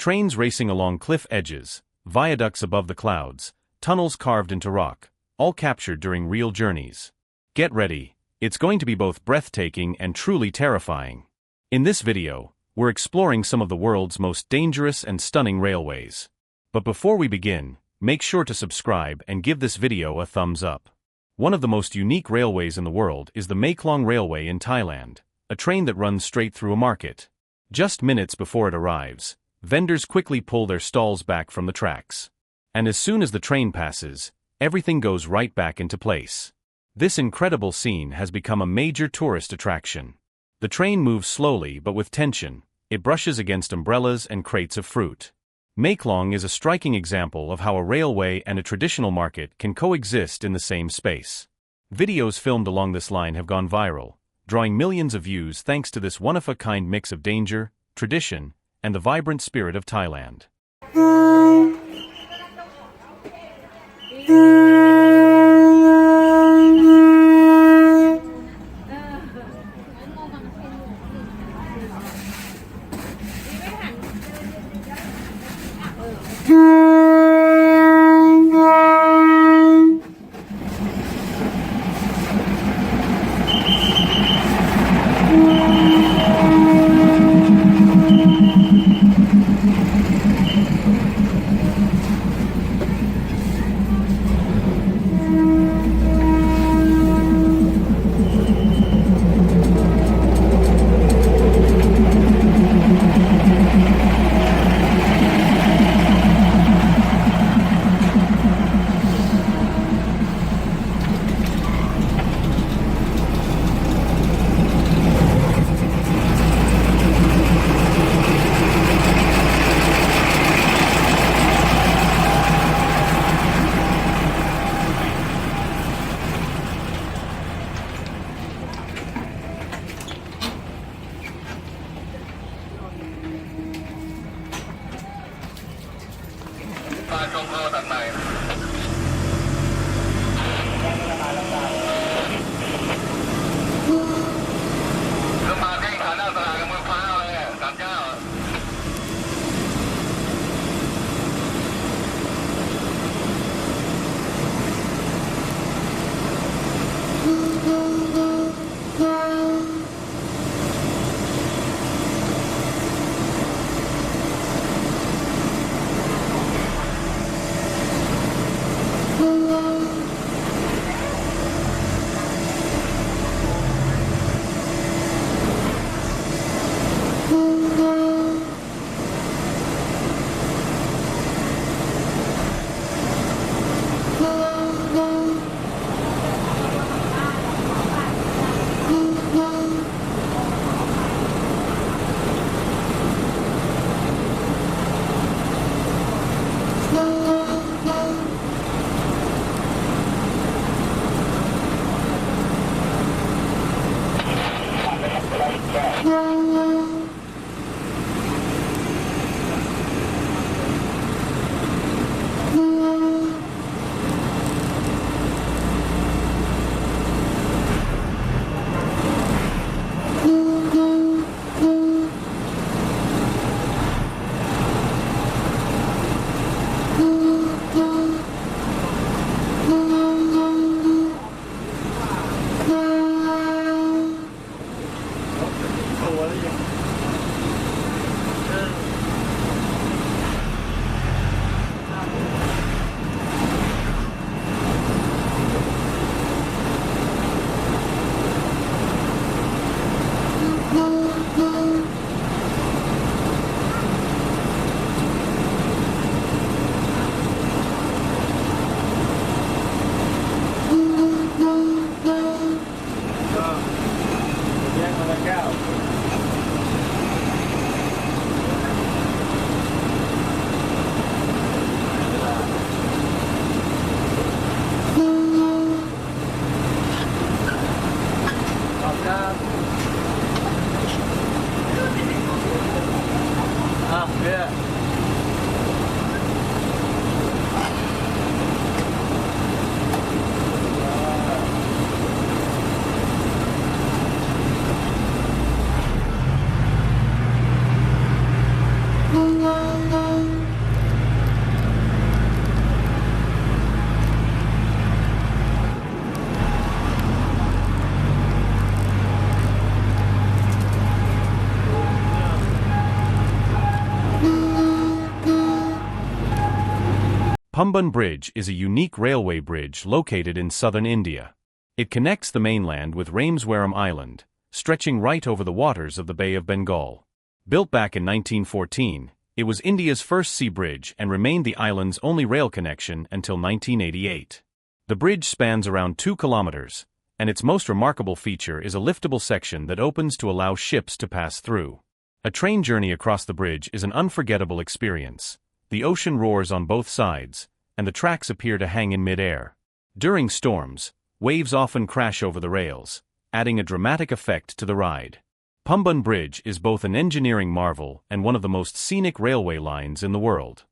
Trains racing along cliff edges, viaducts above the clouds, tunnels carved into rock, all captured during real journeys. Get ready, it's going to be both breathtaking and truly terrifying. In this video, we're exploring some of the world's most dangerous and stunning railways. But before we begin, make sure to subscribe and give this video a thumbs up. One of the most unique railways in the world is the Maeklong Railway in Thailand, a train that runs straight through a market. Just minutes before it arrives, vendors quickly pull their stalls back from the tracks. And as soon as the train passes, everything goes right back into place. This incredible scene has become a major tourist attraction. The train moves slowly but with tension. It brushes against umbrellas and crates of fruit. Maeklong is a striking example of how a railway and a traditional market can coexist in the same space. Videos filmed along this line have gone viral, drawing millions of views thanks to this one-of-a-kind mix of danger, tradition, and the vibrant spirit of Thailand. Pamban Bridge is a unique railway bridge located in southern India. It connects the mainland with Rameswaram Island, stretching right over the waters of the Bay of Bengal. Built back in 1914, it was India's first sea bridge and remained the island's only rail connection until 1988. The bridge spans around 2 kilometers, and its most remarkable feature is a liftable section that opens to allow ships to pass through. A train journey across the bridge is an unforgettable experience. The ocean roars on both sides, and the tracks appear to hang in mid-air. During storms, waves often crash over the rails, adding a dramatic effect to the ride. Pamban Bridge is both an engineering marvel and one of the most scenic railway lines in the world.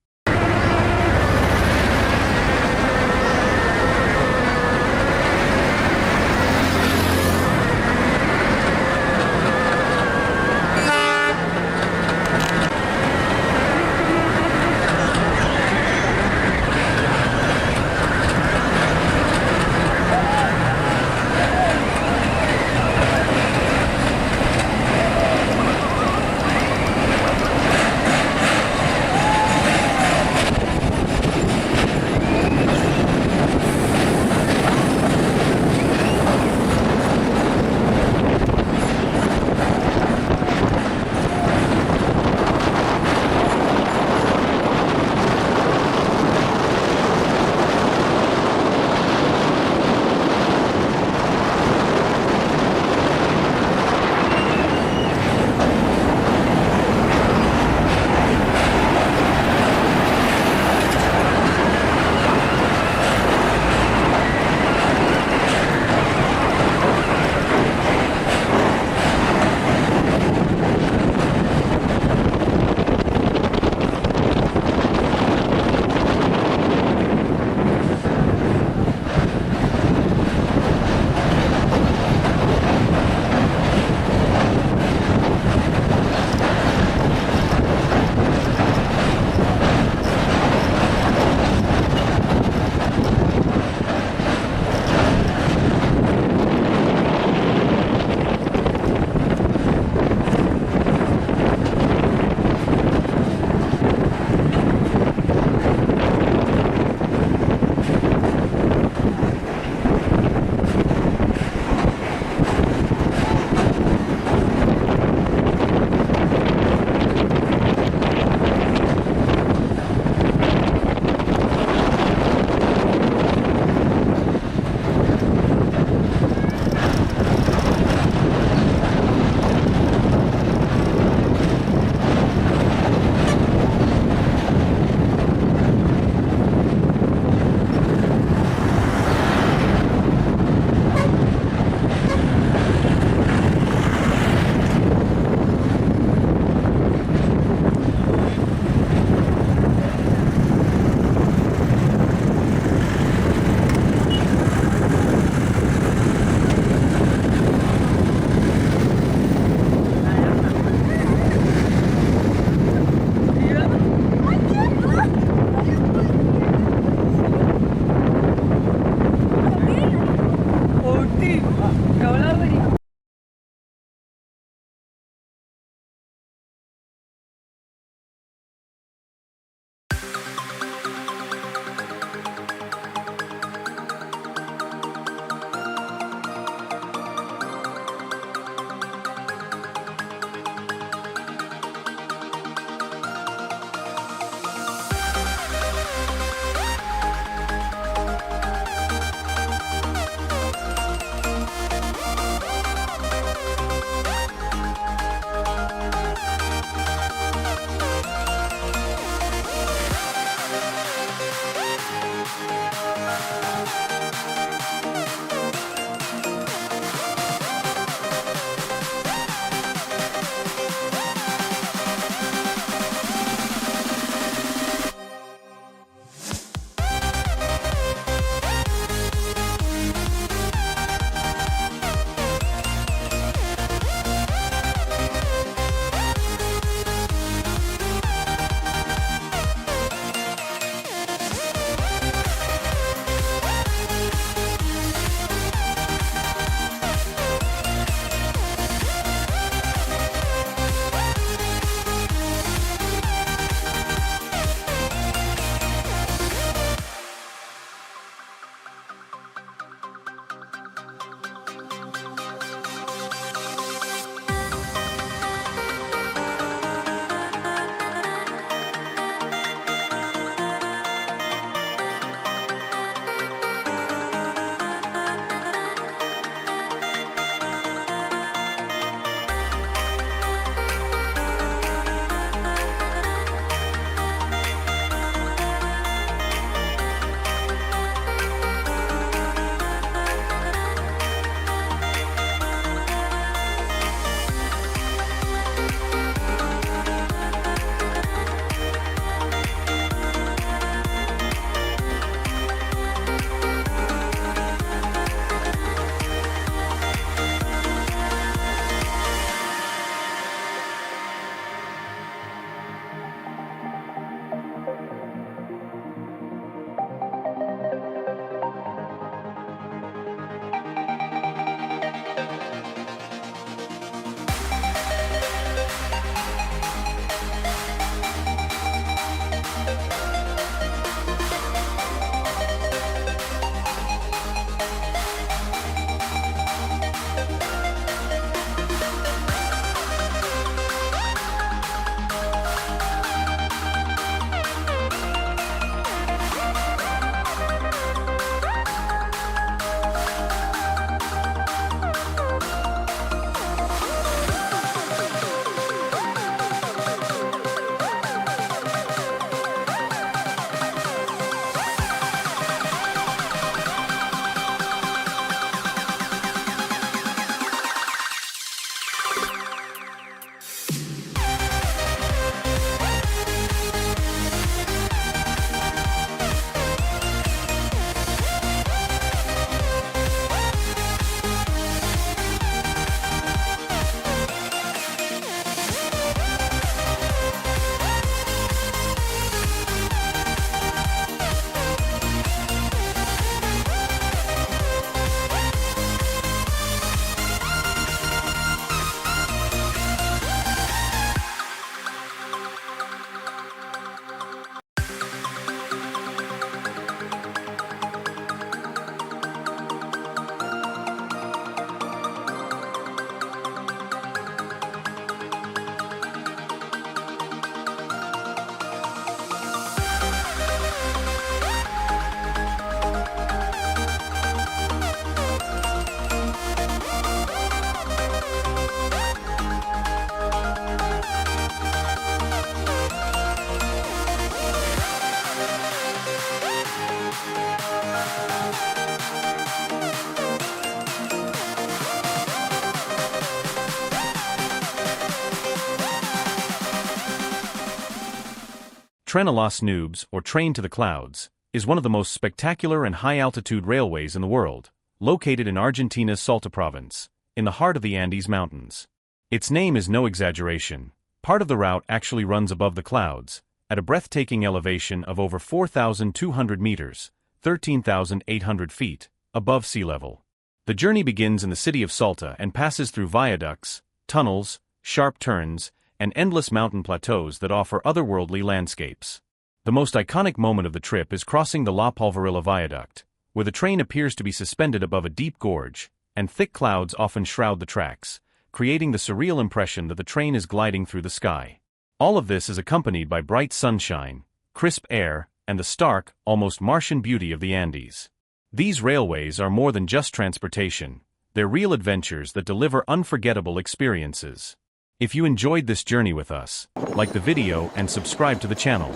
Tren Nubes, or Train to the Clouds, is one of the most spectacular and high-altitude railways in the world, located in Argentina's Salta province, in the heart of the Andes Mountains. Its name is no exaggeration. Part of the route actually runs above the clouds, at a breathtaking elevation of over 4,200 meters, 13,800 feet, above sea level. The journey begins in the city of Salta and passes through viaducts, tunnels, sharp turns, and endless mountain plateaus that offer otherworldly landscapes. The most iconic moment of the trip is crossing the La Polvarilla viaduct, where the train appears to be suspended above a deep gorge, and thick clouds often shroud the tracks, creating the surreal impression that the train is gliding through the sky. All of this is accompanied by bright sunshine, crisp air, and the stark, almost Martian beauty of the Andes. These railways are more than just transportation, they're real adventures that deliver unforgettable experiences. If you enjoyed this journey with us, like the video and subscribe to the channel.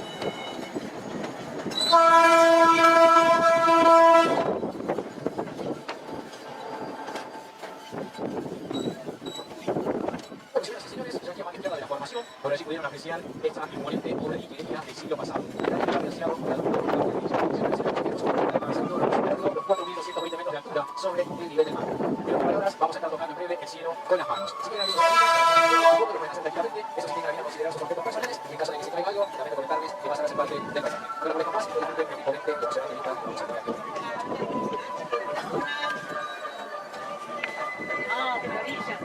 Por allí pudieron apreciar esta imponente obra ingeniería del siglo pasado. Los 4.220 metros de altura sobre el nivel del mar. En otras palabras, vamos a estar tocando en breve el cielo con las manos. Si quieren algo que pueden hacer tranquilamente, eso significa que considerar sus objetos personales. En caso de que se traiga algo, lamento comentarles que pasará a ser parte del paisaje. No lo molesta más y lo disfruten el imponente observatorio de vista. ¡Ah, qué maravilla!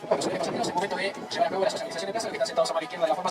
Bueno, es el momento de llevar a cabo la socialización en casa, que están sentados a mano izquierda de la forma